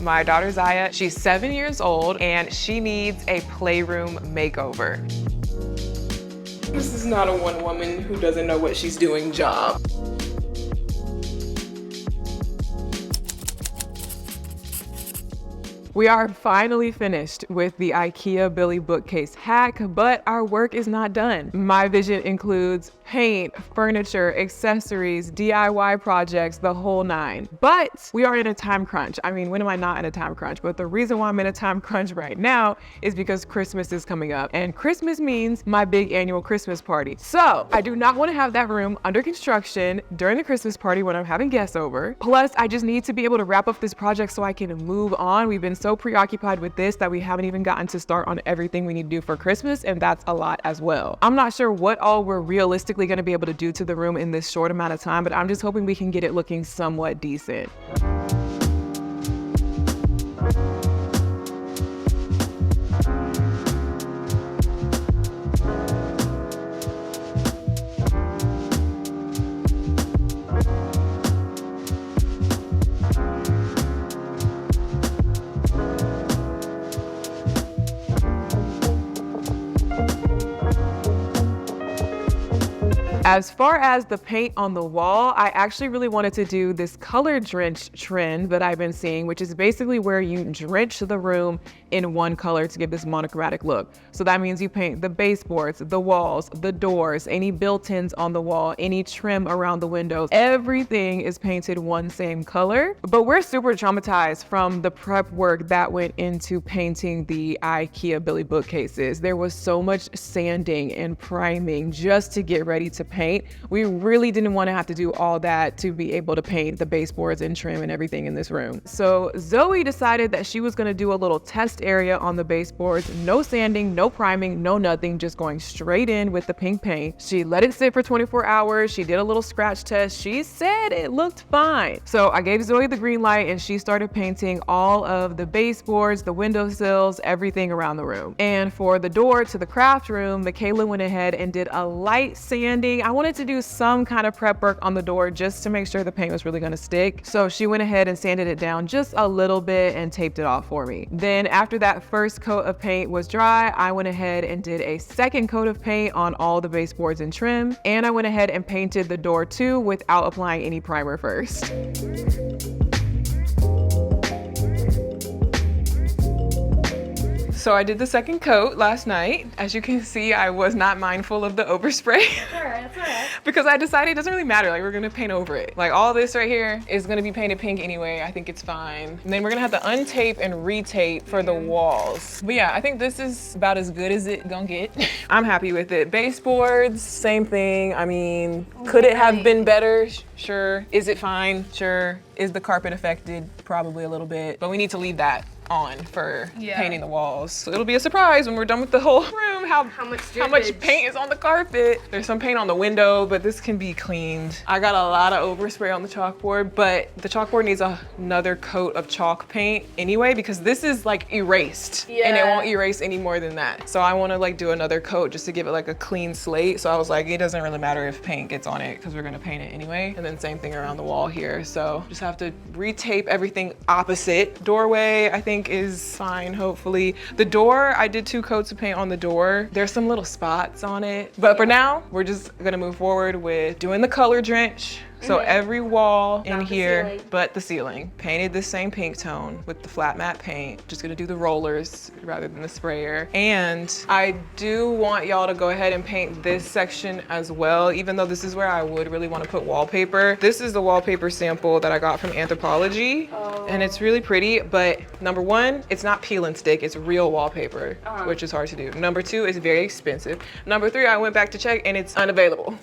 My daughter Ziya, she's 7 years old and she needs a playroom makeover. This is not a one woman who doesn't know what she's doing job. We are finally finished with the IKEA Billy Bookcase hack, but our work is not done. My vision includes paint, furniture, accessories, DIY projects, the whole nine. But we are in a time crunch. I mean, when am I not in a time crunch? But the reason why I'm in a time crunch right now is because Christmas is coming up, and Christmas means my big annual Christmas party. So I do not want to have that room under construction during the Christmas party when I'm having guests over. Plus, I just need to be able to wrap up this project so I can move on. We've been so preoccupied with this that we haven't even gotten to start on everything we need to do for Christmas, and that's a lot as well. I'm not sure what all we're realistically going to be able to do to the room in this short amount of time, but I'm just hoping we can get it looking somewhat decent. As far as the paint on the wall, I actually really wanted to do this color drenched trend that I've been seeing, which is basically where you drench the room in one color to give this monochromatic look. So that means you paint the baseboards, the walls, the doors, any built-ins on the wall, any trim around the windows. Everything is painted one same color. But we're super traumatized from the prep work that went into painting the IKEA Billy Bookcases. There was so much sanding and priming just to get ready to paint. We really didn't want to have to do all that to be able to paint the baseboards and trim and everything in this room. So Zoe decided that she was going to do a little test area on the baseboards. No sanding, no priming, no nothing, just going straight in with the pink paint. She let it sit for 24 hours. She did a little scratch test. She said it looked fine. So I gave Zoe the green light and she started painting all of the baseboards, the windowsills, everything around the room. And for the door to the craft room, Michaela went ahead and did a light sanding. I wanted to do some kind of prep work on the door just to make sure the paint was really going to stick. So she went ahead and sanded it down just a little bit and taped it off for me. Then after that first coat of paint was dry, I went ahead and did a second coat of paint on all the baseboards and trim. And I went ahead and painted the door too without applying any primer first. So I did the second coat last night. As you can see, I was not mindful of the overspray. All right, that's all right. Because I decided it doesn't really matter, like we're gonna paint over it. Like all this right here is gonna be painted pink anyway. I think it's fine. And then we're gonna have to untape and retape for the walls. But yeah, I think this is about as good as it gonna get. I'm happy with it. Baseboards, same thing. I mean, could it have been better? Sure. Is it fine? Sure. Is the carpet affected? Probably a little bit, but we need to leave that on for painting the walls. So it'll be a surprise when we're done with the whole room how much paint is on the carpet. There's some paint on the window, but this can be cleaned. I got a lot of overspray on the chalkboard, but the chalkboard needs another coat of chalk paint anyway because this is like erased and it won't erase any more than that. So I want to like do another coat just to give it like a clean slate. So I was like, it doesn't really matter if paint gets on it because we're gonna paint it anyway. And then same thing around the wall here. So just have to retape everything opposite. Doorway, I think is fine, hopefully. The door, I did 2 coats of paint on the door. There's some little spots on it. But for now, we're just gonna move forward with doing the color drench. So every wall in here, but the ceiling, painted the same pink tone with the flat matte paint. Just gonna do the rollers rather than the sprayer. And I do want y'all to go ahead and paint this section as well, even though this is where I would really want to put wallpaper. This is the wallpaper sample that I got from Anthropology, and it's really pretty, but number 1, it's not peel and stick, it's real wallpaper, which is hard to do. Number 2, it's very expensive. Number 3, I went back to check and it's unavailable.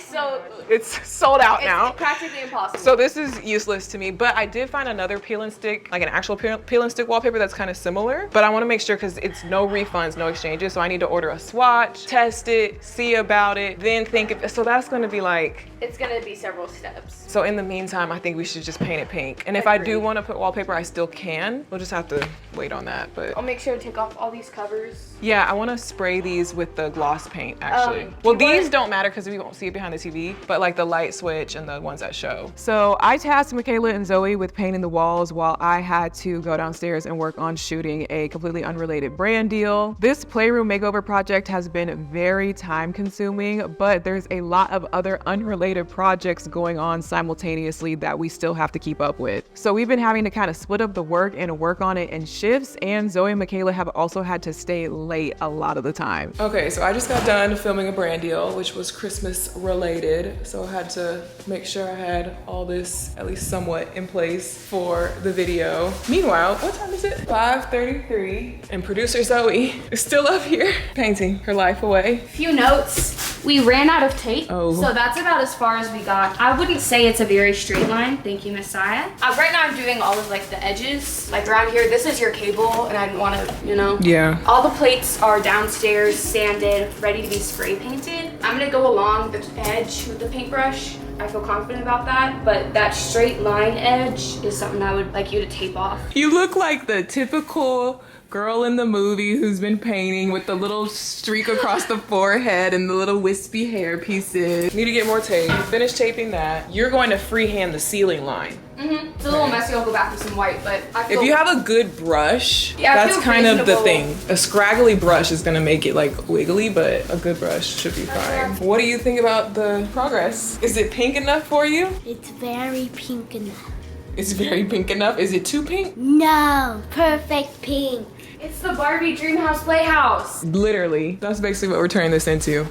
So it's sold out now. It's practically impossible. So this is useless to me, but I did find another peel and stick, like an actual peel and stick wallpaper that's kind of similar, but I want to make sure because it's no refunds, no exchanges. So I need to order a swatch, test it, see about it, then think of it. So that's going to be like, it's going to be several steps. So in the meantime, I think we should just paint it pink. And if I do want to put wallpaper, I still can. We'll just have to wait on that, but. I'll make sure to take off all these covers. Yeah, I want to spray these with the gloss paint actually. Well, these don't matter because we won't see it behind the TV, but like the light switch and the ones that show. So I tasked Michaela and Zoe with painting the walls while I had to go downstairs and work on shooting a completely unrelated brand deal. This Playroom Makeover project has been very time consuming, but there's a lot of other unrelated projects going on simultaneously that we still have to keep up with. So we've been having to kind of split up the work and work on it in shifts, and Zoe and Michaela have also had to stay late a lot of the time. Okay, so I just got done filming a brand deal, which was Christmas related. So I had to make sure I had all this at least somewhat in place for the video. Meanwhile, what time is it? 5:33, and producer Zoe is still up here painting her life away. Few notes. We ran out of tape, Oh. so that's about as far as we got. I wouldn't say it's a very straight line. Thank you, Miss Ziya. Right now I'm doing all of like the edges. Like around here, this is your cable, and I didn't want to, you know. Yeah. All the plates are downstairs, sanded, ready to be spray painted. I'm gonna go along the edge with the paintbrush. I feel confident about that, but that straight line edge is something I would like you to tape off. You look like the typical girl in the movie who's been painting with the little streak across the forehead and the little wispy hair pieces. Need to get more tape. Finish taping that. You're going to freehand the ceiling line. It's a little messy. I'll go back with some white, but I feel If you have a good brush, Yeah, I that's feel kind of the reasonable. thing. A scraggly brush is gonna make it like wiggly, but a good brush should be fine. What do you think about the progress? Is it pink enough for you? It's very pink enough. It's very pink enough. Is it too pink? No, perfect pink. It's the Barbie Dreamhouse Playhouse. Literally. That's basically what we're turning this into.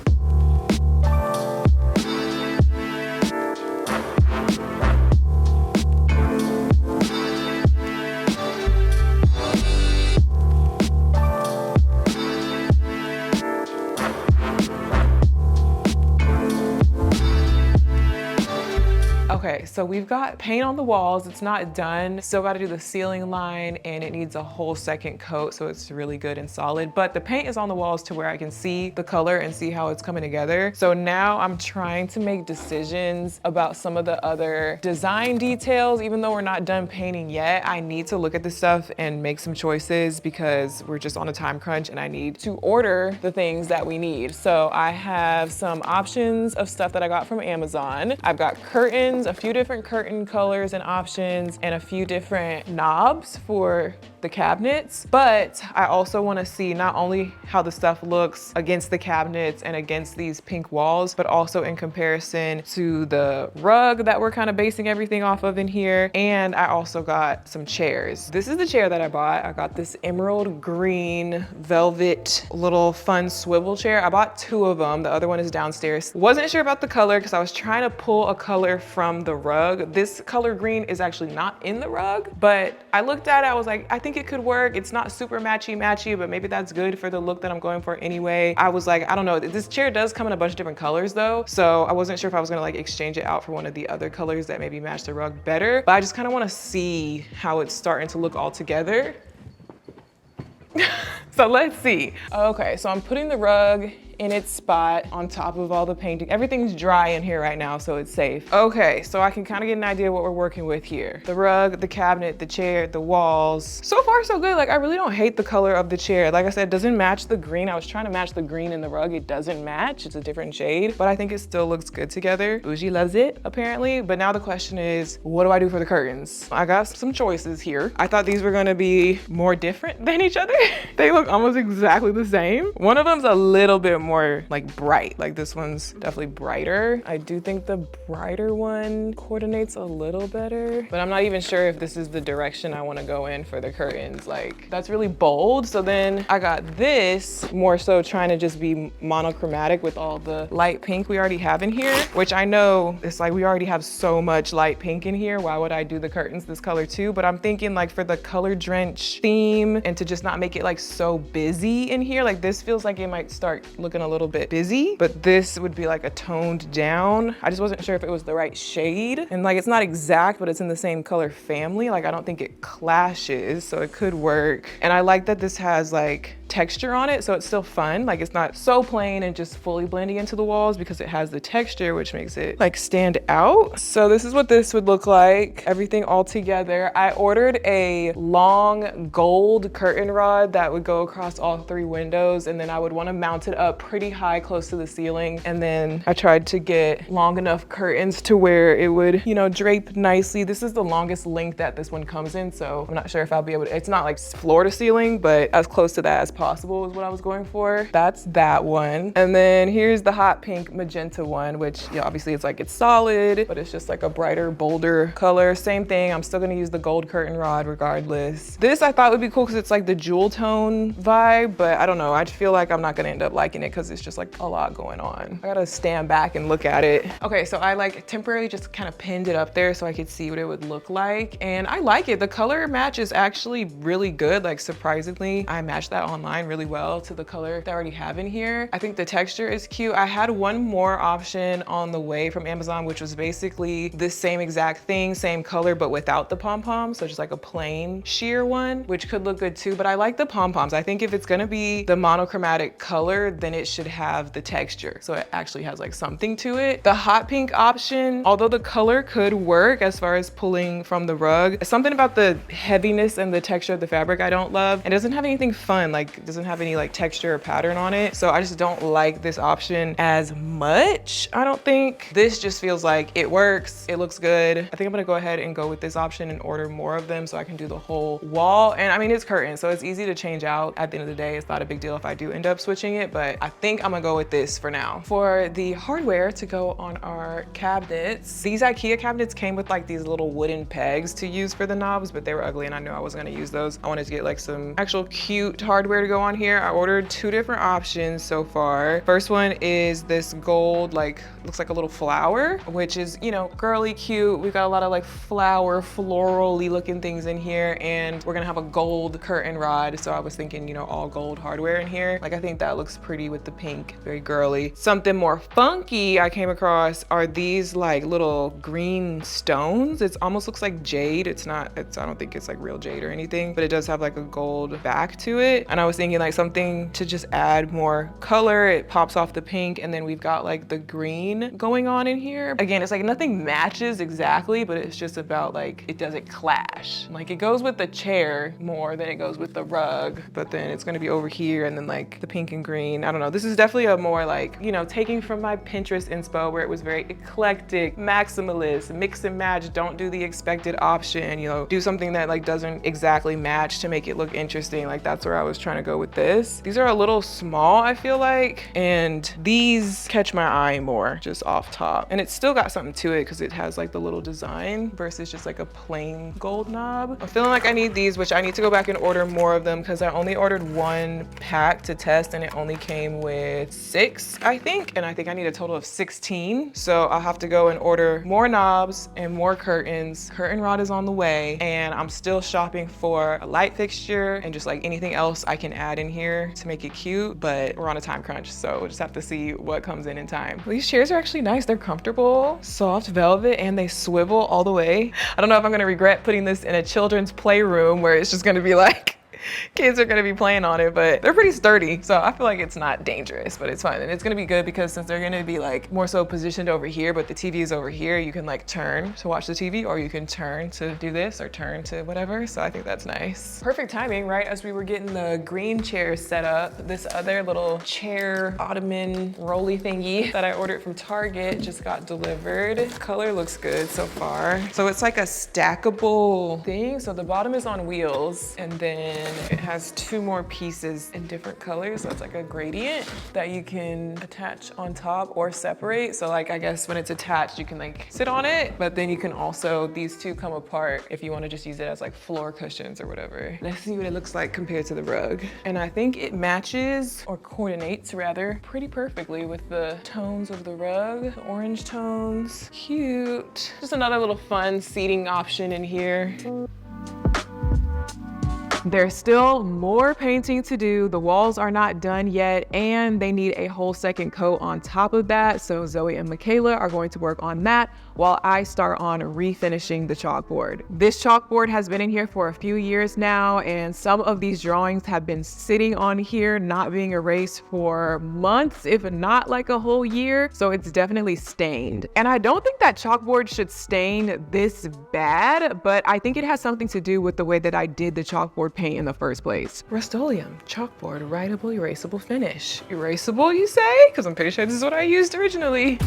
Okay, so we've got paint on the walls. It's not done. Still got to do the ceiling line, and it needs a whole second coat, so it's really good and solid. But the paint is on the walls to where I can see the color and see how it's coming together. So now I'm trying to make decisions about some of the other design details. Even though we're not done painting yet, I need to look at this stuff and make some choices because we're just on a time crunch and I need to order the things that we need. So I have some options of stuff that I got from Amazon. I've got curtains, a few different curtain colors and options, and a few different knobs for the cabinets. But I also want to see not only how the stuff looks against the cabinets and against these pink walls, but also in comparison to the rug that we're kind of basing everything off of in here. And I also got some chairs. This is the chair that I bought. I got this emerald green velvet little fun swivel chair. I bought two of them. The other one is downstairs. Wasn't sure about the color because I was trying to pull a color from the rug. This color green is actually not in the rug, but I looked at it, I was like, I think it could work. It's not super matchy, but maybe that's good for the look that I'm going for anyway. I was like, I don't know. This chair does come in a bunch of different colors though, so I wasn't sure if I was gonna like exchange it out for one of the other colors that maybe match the rug better, but I just kind of want to see how it's starting to look all together. So let's see. Okay, so I'm putting the rug in its spot on top of all the painting. Everything's dry in here right now, so it's safe. Okay, so I can kind of get an idea what we're working with here. The rug, the cabinet, the chair, the walls. So far, so good. Like, I really don't hate the color of the chair. Like I said, it doesn't match the green. I was trying to match the green in the rug. It doesn't match. It's a different shade, but I think it still looks good together. Bougie loves it, apparently. But now the question is, what do I do for the curtains? I got some choices here. I thought these were gonna be more different than each other. They look almost exactly the same. One of them's a little bit more like bright. Like this one's definitely brighter. I do think the brighter one coordinates a little better, but I'm not even sure if this is the direction I want to go in for the curtains. Like that's really bold. So then I got this more so trying to just be monochromatic with all the light pink we already have in here, which I know it's like we already have so much light pink in here. Why would I do the curtains this color too? But I'm thinking like for the color drench theme and to just not make it like so busy in here, like this feels like it might start looking a little bit busy, but this would be like a toned down. I just wasn't sure if it was the right shade, and like it's not exact, but it's in the same color family. Like I don't think it clashes, so it could work. And I like that this has like texture on it, so it's still fun. Like it's not so plain and just fully blending into the walls because it has the texture, which makes it like stand out. So this is what this would look like, everything all together. I ordered a long gold curtain rod that would go across all 3 windows, and then I would want to mount it up pretty high close to the ceiling. And then I tried to get long enough curtains to where it would, you know, drape nicely. This is the longest length that this one comes in, so I'm not sure if I'll be able to, it's not like floor to ceiling, but as close to that as possible is what I was going for. That's that one. And then here's the hot pink magenta one, which, yeah, obviously it's like it's solid, but it's just like a brighter, bolder color. Same thing, I'm still gonna use the gold curtain rod regardless. This I thought would be cool because it's like the jewel tone vibe, but I don't know, I just feel like I'm not gonna end up liking it because it's just like a lot going on. I gotta stand back and look at it. Okay, so I like temporarily just kind of pinned it up there so I could see what it would look like, and I like it. The color match is actually really good. Like surprisingly, I matched that online really well to the color that I already have in here. I think the texture is cute. I had one more option on the way from Amazon, which was basically the same exact thing, same color, but without the pom-pom. So just like a plain sheer one, which could look good too, but I like the pom-poms. I think if it's gonna be the monochromatic color, then it should have the texture. So it actually has like something to it. The hot pink option, although the color could work as far as pulling from the rug, something about the heaviness and the texture of the fabric I don't love. It doesn't have anything fun, like it doesn't have any like texture or pattern on it. So I just don't like this option as much. I don't think. This just feels like it works, it looks good. I think I'm gonna go ahead and go with this option and order more of them so I can do the whole wall. And I mean, it's curtains, so it's easy to change out. At the end of the day, it's not a big deal if I do end up switching it, but I think I'm gonna go with this for now. For the hardware to go on our cabinets, these IKEA cabinets came with like these little wooden pegs to use for the knobs, but they were ugly and I knew I wasn't gonna use those. I wanted to get like some actual cute hardware to go on here. I ordered 2 different options so far. First one is this gold, like looks like a little flower, which is, you know, girly cute. We've got a lot of like flower, florally looking things in here, and we're gonna have a gold curtain rod. So I was thinking, you know, all gold hardware in here. Like I think that looks pretty with the pink, very girly. Something more funky I came across are these like little green stones. It almost looks like jade. I don't think it's like real jade or anything, but it does have like a gold back to it. And I was thinking like something to just add more color. It pops off the pink, and then we've got like the green going on in here. Again, it's like nothing matches exactly, but it's just about like it doesn't clash. Like it goes with the chair more than it goes with the rug, but then it's gonna be over here and then like the pink and green. I don't know. This is definitely a more like, you know, taking from my Pinterest inspo where it was very eclectic, maximalist, mix and match, don't do the expected option, you know, do something that like doesn't exactly match to make it look interesting. Like that's where I was trying to go with this. These are a little small, I feel like, and these catch my eye more just off top. And it's still got something to it because it has like the little design versus just like a plain gold knob. I'm feeling like I need these, which I need to go back and order more of them because I only ordered 1 pack to test and it only came with 6, I think. And I think I need a total of 16. So I'll have to go and order more knobs and more curtains. Curtain rod is on the way, and I'm still shopping for a light fixture and just like anything else I can add in here to make it cute, but we're on a time crunch, so we'll just have to see what comes in time. These chairs are actually nice. They're comfortable, soft velvet, and they swivel all the way. I don't know if I'm gonna regret putting this in a children's playroom where it's just gonna be like kids are gonna be playing on it, but they're pretty sturdy, so I feel like it's not dangerous, but it's fine. And it's gonna be good because since they're gonna be like more so positioned over here, but the TV is over here, you can like turn to watch the TV, or you can turn to do this, or turn to whatever. So I think that's nice. Perfect timing, right? As we were getting the green chairs set up, this other little chair ottoman rolly thingy that I ordered from Target just got delivered. Color looks good so far. So it's like a stackable thing. So the bottom is on wheels, and then it has 2 more pieces in different colors. So it's like a gradient that you can attach on top or separate. So like, I guess when it's attached, you can like sit on it, but then you can also, these 2 come apart if you want to just use it as like floor cushions or whatever. Let's see what it looks like compared to the rug. And I think it matches, or coordinates rather, pretty perfectly with the tones of the rug, the orange tones. Cute. Just another little fun seating option in here. There's still more painting to do. The walls are not done yet, and they need a whole second coat on top of that. So Zoe and Michaela are going to work on that while I start on refinishing the chalkboard. This chalkboard has been in here for a few years now, and some of these drawings have been sitting on here not being erased for months, if not like a whole year, so it's definitely stained. And I don't think that chalkboard should stain this bad, but I think it has something to do with the way that I did the chalkboard paint in the first place. Rust-Oleum chalkboard writable erasable finish. Erasable, you say? Because I'm pretty sure this is what I used originally.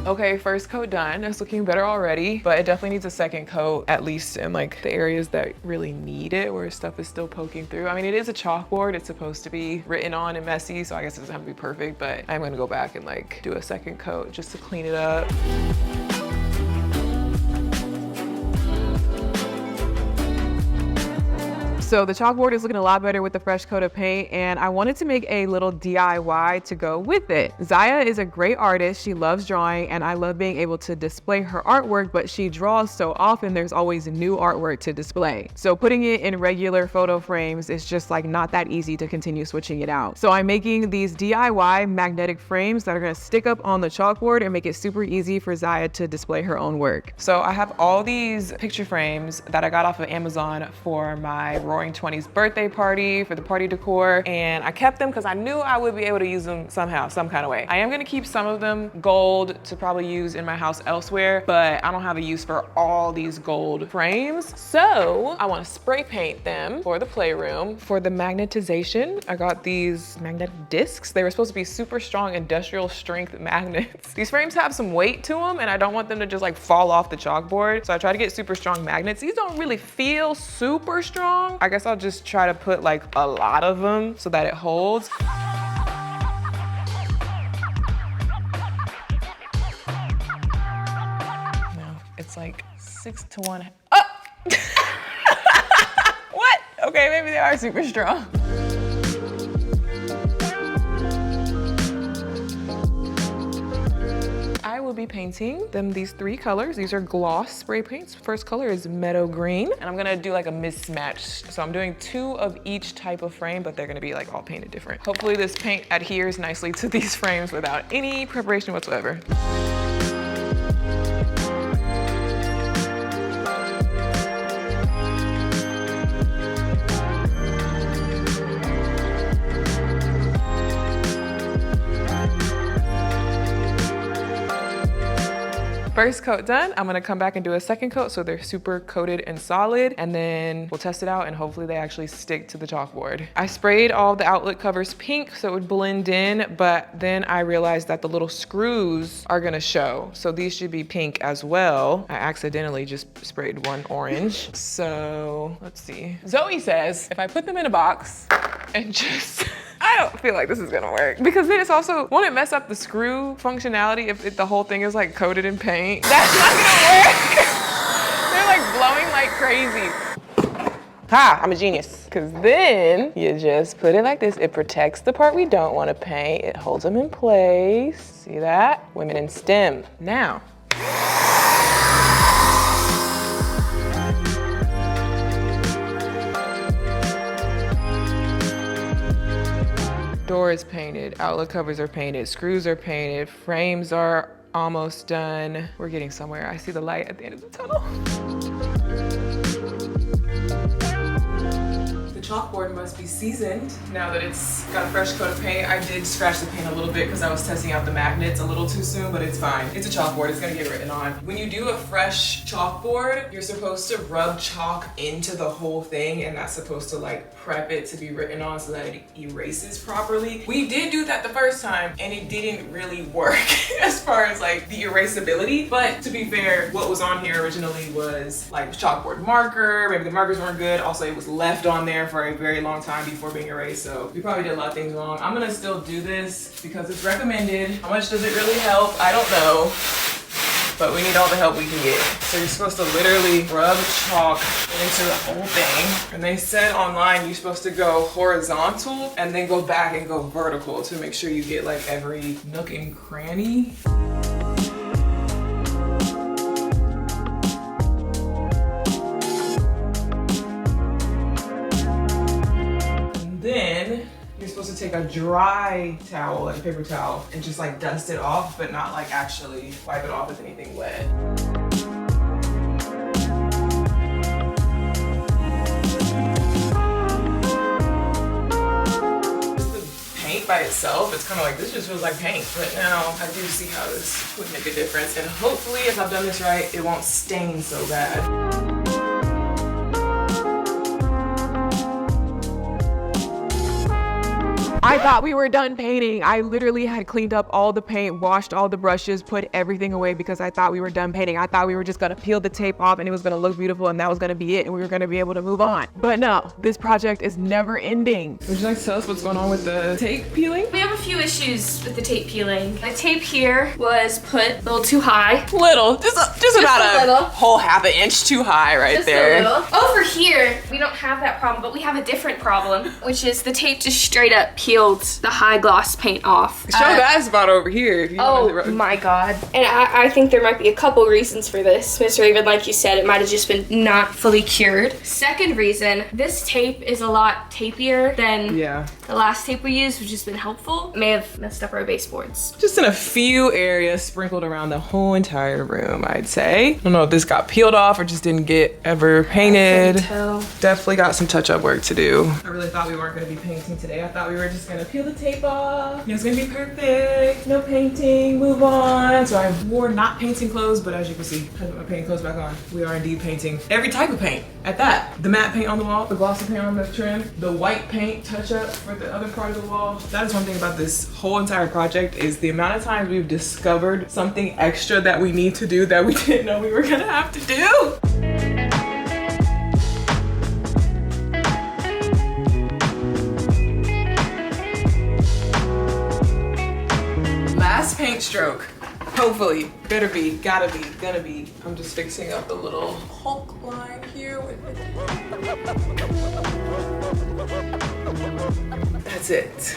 Okay, first coat done. It's looking better already, but it definitely needs a second coat, at least in like the areas that really need it, where stuff is still poking through. I mean, it is a chalkboard. It's supposed to be written on and messy, so I guess it doesn't have to be perfect, but I'm gonna go back and like do a second coat just to clean it up. So the chalkboard is looking a lot better with the fresh coat of paint, and I wanted to make a little DIY to go with it. Ziya is a great artist. She loves drawing, and I love being able to display her artwork, but she draws so often there's always new artwork to display. So putting it in regular photo frames is just like not that easy to continue switching it out. So I'm making these DIY magnetic frames that are gonna stick up on the chalkboard and make it super easy for Ziya to display her own work. So I have all these picture frames that I got off of Amazon for my Roaring 20s birthday party, for the party decor, and I kept them because I knew I would be able to use them somehow, some kind of way. I am gonna keep some of them gold to probably use in my house elsewhere, but I don't have a use for all these gold frames. So I want to spray paint them for the playroom. For the magnetization, I got these magnetic discs. They were supposed to be super strong industrial strength magnets. These frames have some weight to them, and I don't want them to just like fall off the chalkboard. So I try to get super strong magnets. These don't really feel super strong. I guess I'll just try to put like a lot of them so that it holds. No, it's like 6-to-1. Oh! What? Okay, maybe they are super strong. I will be painting them these 3 colors. These are gloss spray paints. First color is meadow green, and I'm gonna do like a mismatch. So I'm doing 2 of each type of frame, but they're gonna be like all painted different. Hopefully this paint adheres nicely to these frames without any preparation whatsoever. First coat done, I'm gonna come back and do a second coat so they're super coated and solid, and then we'll test it out and hopefully they actually stick to the chalkboard. I sprayed all the outlet covers pink so it would blend in, but then I realized that the little screws are gonna show. So these should be pink as well. I accidentally just sprayed one orange. So let's see. Zoe says if I put them in a box and just, I don't feel like this is gonna work, because then it's also, won't it mess up the screw functionality if the whole thing is like coated in paint? That's not gonna work. They're like blowing like crazy. Ha, I'm a genius. Because then you just put it like this. It protects the part we don't want to paint. It holds them in place. See that? Women in STEM. Now. Door is painted, outlet covers are painted, screws are painted, frames are almost done. We're getting somewhere. I see the light at the end of the tunnel. The chalkboard must be seasoned now that it's got a fresh coat of paint. I did scratch the paint a little bit because I was testing out the magnets a little too soon, but it's fine. It's a chalkboard, it's gonna get written on. When you do a fresh chalkboard, you're supposed to rub chalk into the whole thing, and that's supposed to like prep it to be written on so that it erases properly. We did do that the first time and it didn't really work as far as like the erasability, but to be fair, what was on here originally was like chalkboard marker. Maybe the markers weren't good. Also, it was left on there for a very long time before being erased, so we probably did a lot of things wrong. I'm gonna still do this because it's recommended. How much does it really help? I don't know. but we need all the help we can get. So you're supposed to literally rub chalk into the whole thing. And they said online you're supposed to go horizontal and then go back and go vertical to make sure you get like every nook and cranny. Then you're supposed to take a dry towel, like a paper towel, and just like dust it off, but not like actually wipe it off with anything wet. The paint by itself, it's kind of like, this just feels like paint. But now I do see how this would make a difference. And hopefully, if I've done this right, it won't stain so bad. I thought we were done painting. I literally had cleaned up all the paint, washed all the brushes, put everything away because I thought we were done painting. I thought we were just gonna peel the tape off and it was gonna look beautiful and that was gonna be it and we were gonna be able to move on. But no, this project is never ending. Would you like to tell us what's going on with the tape peeling? We have a few issues with the tape peeling. The tape here was put a little too high. Little, just about a little. whole half an inch too high right Just there. a little. Over here, we don't have that problem, but we have a different problem, which is the tape just straight up peeled the high gloss paint off. Show that spot over here. If you Oh my God. And I think there might be a couple reasons for this. Miss Raven, like you said, it might have just been not fully cured. Second reason, this tape is a lot tapier than the last tape we used, which has been helpful. It may have messed up our baseboards. Just in a few areas sprinkled around the whole entire room, I'd say. I don't know if this got peeled off or just didn't get ever painted. Definitely got some touch-up work to do. I really thought we weren't gonna be painting today. I thought we were just gonna peel the tape off. It was gonna be perfect. No painting, move on. So I wore not painting clothes, but as you can see, I put my painting clothes back on. We are indeed painting every type of paint at that. The matte paint on the wall, the glossy paint on the trim, the white paint touch-up for the other part of the wall. That is one thing about this whole entire project is the amount of times we've discovered something extra that we need to do that we didn't know we were gonna have to do. Last paint stroke. Hopefully. Better be, gotta be, gonna be. I'm just fixing up the little Hulk line here with it. That's it.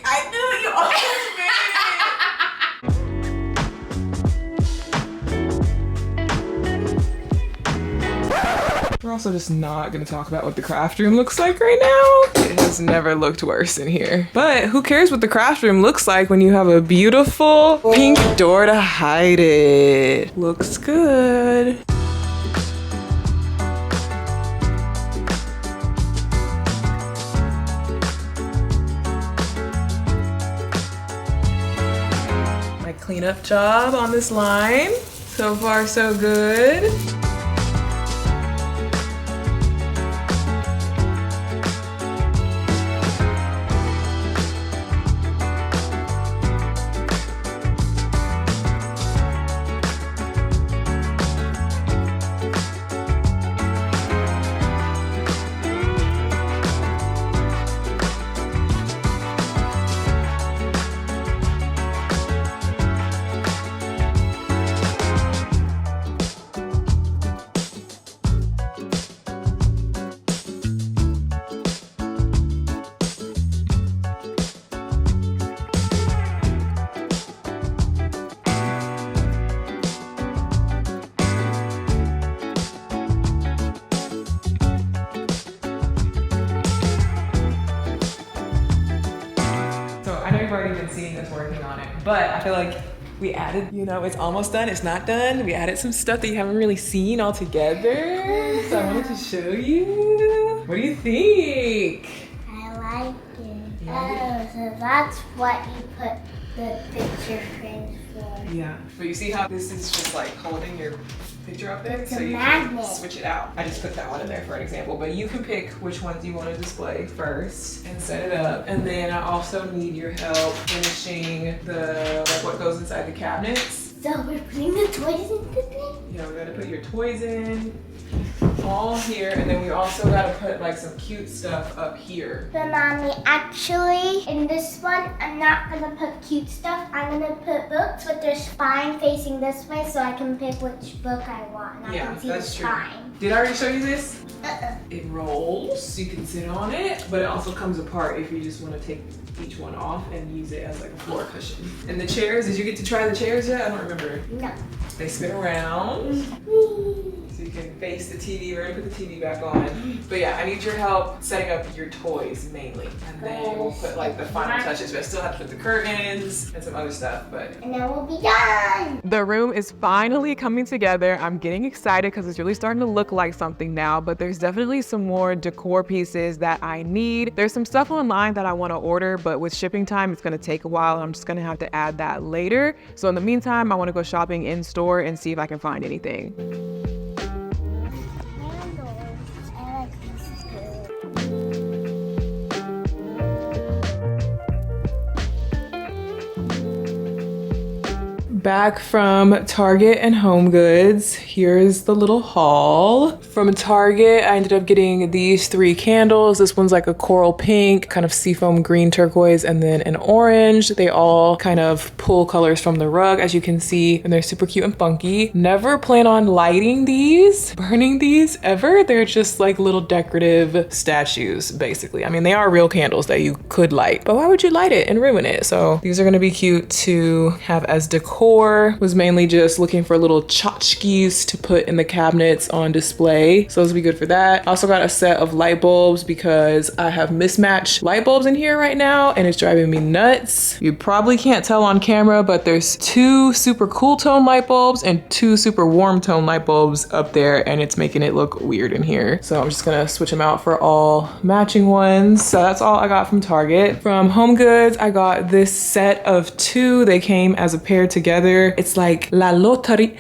I knew you almost made it. We're also just not gonna talk about what the craft room looks like right now. It has never looked worse in here. But who cares what the craft room looks like when you have a beautiful pink door to hide it? Looks good. Cleanup job on this line. So far, so good. I've already been seeing us working on it, but I feel like we added, you know, it's almost done, it's not done. We added some stuff that you haven't really seen all together. So I wanted to show you. What do you think? I like it. Oh, so that's what you put the picture frames for. Yeah, but you see how this is just like holding your picture up there? It's so a you magnet. can switch it out. I just put that one in there for an example, but you can pick which ones you want to display first and set it up. And then I also need your help finishing the, like what goes inside the cabinets. So we're putting the toys in the thing? Yeah, we gotta put your toys in all here, and then we also gotta put like some cute stuff up here. But mommy, actually, in this one, I'm not gonna put cute stuff. I'm gonna put books with their spine facing this way so I can pick which book I want. And I Yeah, can see that's the true. spine. Did I already show you this? Uh-uh. It rolls, you can sit on it, but it also comes apart if you just wanna take each one off and use it as like a floor cushion. And the chairs, did you get to try the chairs yet? I don't remember. No. They spin around. So you can face the TV. We're gonna put the TV back on. But yeah, I need your help setting up your toys mainly. And then we'll put like the final touches. But I still have to put the curtains and some other stuff, but. And then we'll be done. The room is finally coming together. I'm getting excited because it's really starting to look like something now, but there's definitely some more decor pieces that I need. There's some stuff online that I want to order, but with shipping time, it's gonna take a while. I'm just gonna have to add that later. So in the meantime, I wanna go shopping in store and see if I can find anything. Back from Target and Home Goods. Here's the little haul. From Target, I ended up getting these 3 candles. This one's like a coral pink, kind of seafoam green turquoise, and then an orange. They all kind of pull colors from the rug, as you can see, and they're super cute and funky. Never plan on lighting these, burning these ever. They're just like little decorative statues, basically. I mean, they are real candles that you could light, but why would you light it and ruin it? So these are gonna be cute to have as decor. Was mainly just looking for little tchotchkes to put in the cabinets on display. So those will be good for that. Also got a set of light bulbs because I have mismatched light bulbs in here right now and it's driving me nuts. You probably can't tell on camera, but there's 2 super cool tone light bulbs and 2 super warm tone light bulbs up there, and it's making it look weird in here. So I'm just gonna switch them out for all matching ones. So that's all I got from Target. From Home Goods, I got this set of 2. They came as a pair together. It's like la lottery.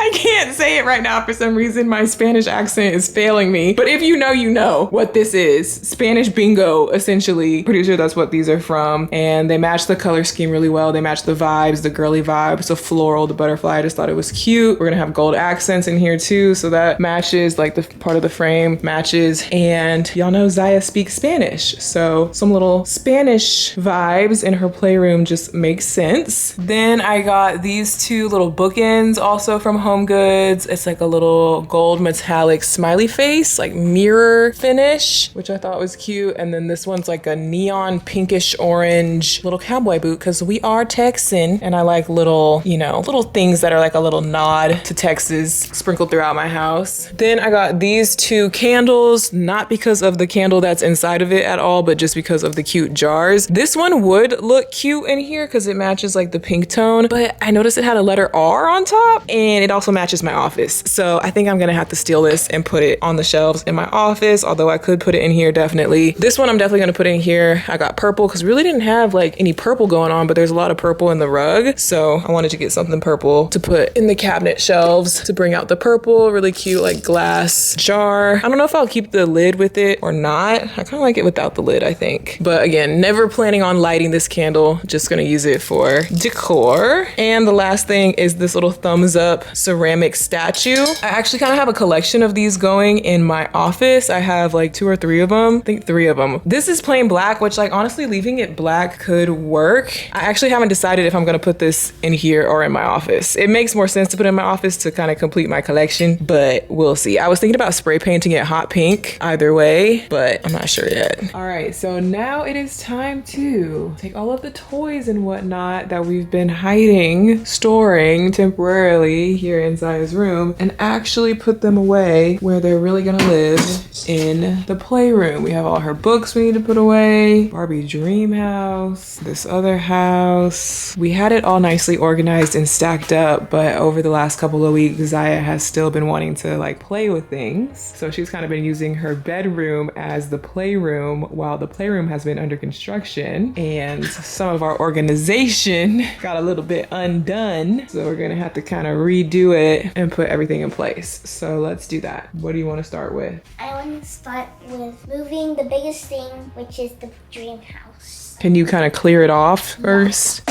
I can't say it right now for some reason. My Spanish accent is failing me. But if you know what this is. Spanish bingo, essentially. Pretty sure that's what these are from. And they match the color scheme really well. They match the vibes, the girly vibes, the floral, the butterfly. I just thought it was cute. We're gonna have gold accents in here too. So that matches, like the part of the frame matches. And y'all know Ziya speaks Spanish. So some little Spanish vibes in her playroom just makes sense. Then I got these 2 little bookends also from Home Goods. It's like a little gold metallic smiley face, like mirror finish, which I thought was cute. And then this one's like a neon pinkish orange little cowboy boot because we are Texan and I like little, you know, little things that are like a little nod to Texas sprinkled throughout my house. Then I got these 2 candles, not because of the candle that's inside of it at all, but just because of the cute jars. This one would look cute in here because it matches like the pink tone, but I noticed it had a letter R on top and it also matches my office. So I think I'm gonna have to steal this and put it on the shelves in my office, although I could put it in here definitely. This one I'm definitely gonna put in here. I got purple because we really didn't have like any purple going on, but there's a lot of purple in the rug. So I wanted to get something purple to put in the cabinet shelves to bring out the purple. Really cute like glass jar. I don't know if I'll keep the lid with it or not. I kind of like it without the lid, I think. But again, never planning on lighting this candle. Just gonna use it for decor. And the last thing is this little thumbs up ceramic statue. I actually kind of have a collection of these going in my office. I have like 2 or 3 of them. I think 3 of them. This is plain black, which like honestly leaving it black could work. I actually haven't decided if I'm gonna put this in here or in my office. It makes more sense to put it in my office to kind of complete my collection, but we'll see. I was thinking about spray painting it hot pink either way, but I'm not sure yet. All right, so now it is time to take all of the toys and whatnot that we've been hiding, storing temporarily here in Ziya's room, and actually put them away where they're really gonna live in the playroom. We have all her books we need to put away, Barbie Dream House, this other house. We had it all nicely organized and stacked up, but over the last couple of weeks, Ziya has still been wanting to like play with things. So she's kind of been using her bedroom as the playroom while the playroom has been under construction, and some of our organization got a little bit undone. So we're gonna have to kind of redo it and put everything in place. So let's do that. What do you want to start with? I want to start with moving the biggest thing, which is the dream house. Can you kind of clear it off first?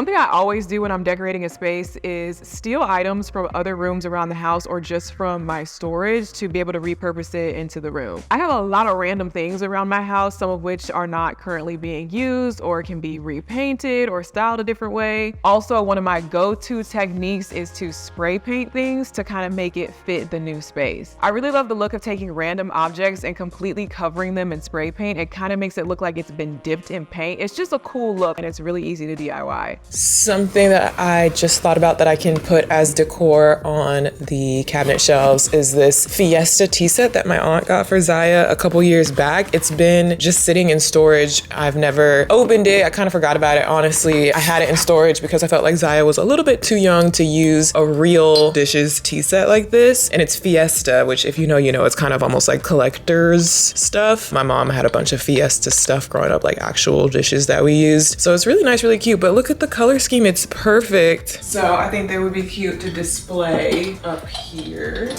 Something I always do when I'm decorating a space is steal items from other rooms around the house or just from my storage to be able to repurpose it into the room. I have a lot of random things around my house, some of which are not currently being used or can be repainted or styled a different way. Also, one of my go-to techniques is to spray paint things to kind of make it fit the new space. I really love the look of taking random objects and completely covering them in spray paint. It kind of makes it look like it's been dipped in paint. It's just a cool look and it's really easy to DIY. Something that I just thought about that I can put as decor on the cabinet shelves is this Fiesta tea set that my aunt got for Ziya a couple years back. It's been just sitting in storage. I've never opened it. I kind of forgot about it, honestly. I had it in storage because I felt like Ziya was a little bit too young to use a real dishes tea set like this. And it's Fiesta, which if you know, it's kind of almost like collector's stuff. My mom had a bunch of Fiesta stuff growing up, like actual dishes that we used. So it's really nice, really cute, but look at the color scheme. It's perfect. So I think they would be cute to display up here.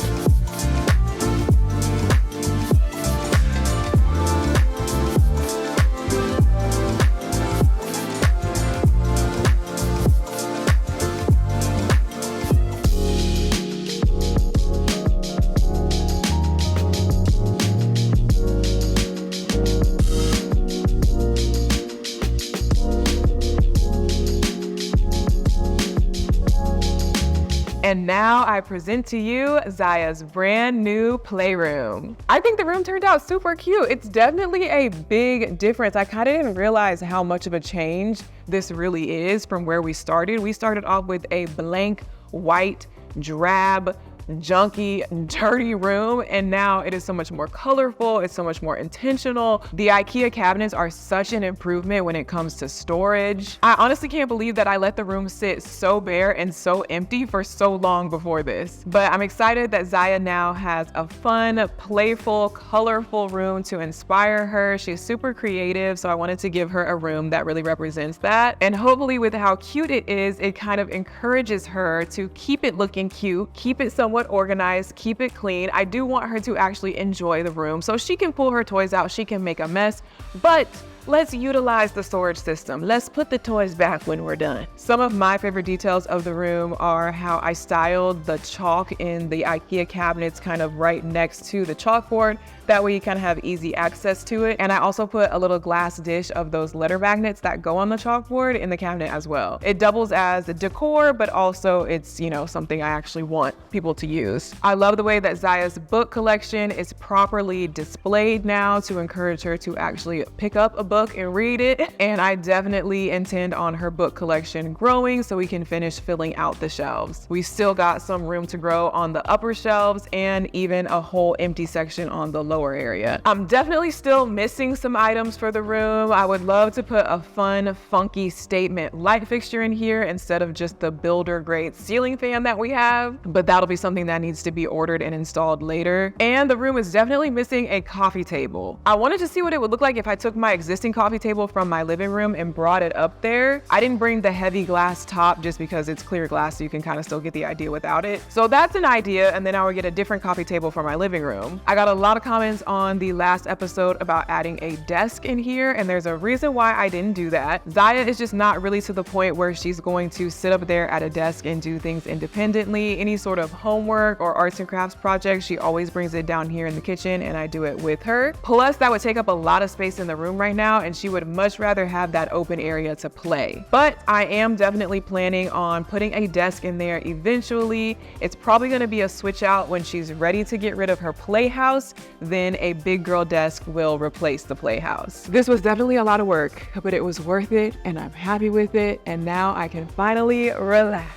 And now I present to you Ziya's brand new playroom. I think the room turned out super cute. It's definitely a big difference. I kind of didn't realize how much of a change this really is from where we started. We started off with a blank, white, drab, junky, dirty room, and now it is so much more colorful. It's so much more intentional. The IKEA cabinets are such an improvement when it comes to storage. I honestly can't believe that I let the room sit so bare and so empty for so long before this, but I'm excited that Ziya now has a fun, playful, colorful room to inspire her. She's super creative, so I wanted to give her a room that really represents that, and hopefully with how cute it is, it kind of encourages her to keep it looking cute, keep it somewhat organized, keep it clean. I do want her to actually enjoy the room, so she can pull her toys out, she can make a mess, but let's utilize the storage system. Let's put the toys back when we're done. Some of my favorite details of the room are how I styled the chalk in the IKEA cabinets kind of right next to the chalkboard. That way you kind of have easy access to it. And I also put a little glass dish of those letter magnets that go on the chalkboard in the cabinet as well. It doubles as a decor, but also it's, something I actually want people to use. I love the way that Ziya's book collection is properly displayed now to encourage her to actually pick up a book and read it. And I definitely intend on her book collection growing so we can finish filling out the shelves. We still got some room to grow on the upper shelves and even a whole empty section on the lower area. I'm definitely still missing some items for the room. I would love to put a fun, funky statement light fixture in here instead of just the builder grade ceiling fan that we have, but that'll be something that needs to be ordered and installed later. And the room is definitely missing a coffee table. I wanted to see what it would look like if I took my existing coffee table from my living room and brought it up there. I didn't bring the heavy glass top just because it's clear glass, so you can kind of still get the idea without it. So that's an idea, and then I would get a different coffee table for my living room. I got a lot of comments on the last episode about adding a desk in here, and there's a reason why I didn't do that. Ziya is just not really to the point where she's going to sit up there at a desk and do things independently. Any sort of homework or arts and crafts project, she always brings it down here in the kitchen and I do it with her. Plus, that would take up a lot of space in the room right now, and she would much rather have that open area to play. But I am definitely planning on putting a desk in there eventually. It's probably going to be a switch out when she's ready to get rid of her playhouse. Then a big girl desk will replace the playhouse. This was definitely a lot of work, but it was worth it and I'm happy with it. And now I can finally relax.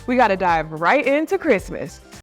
We gotta dive right into Christmas.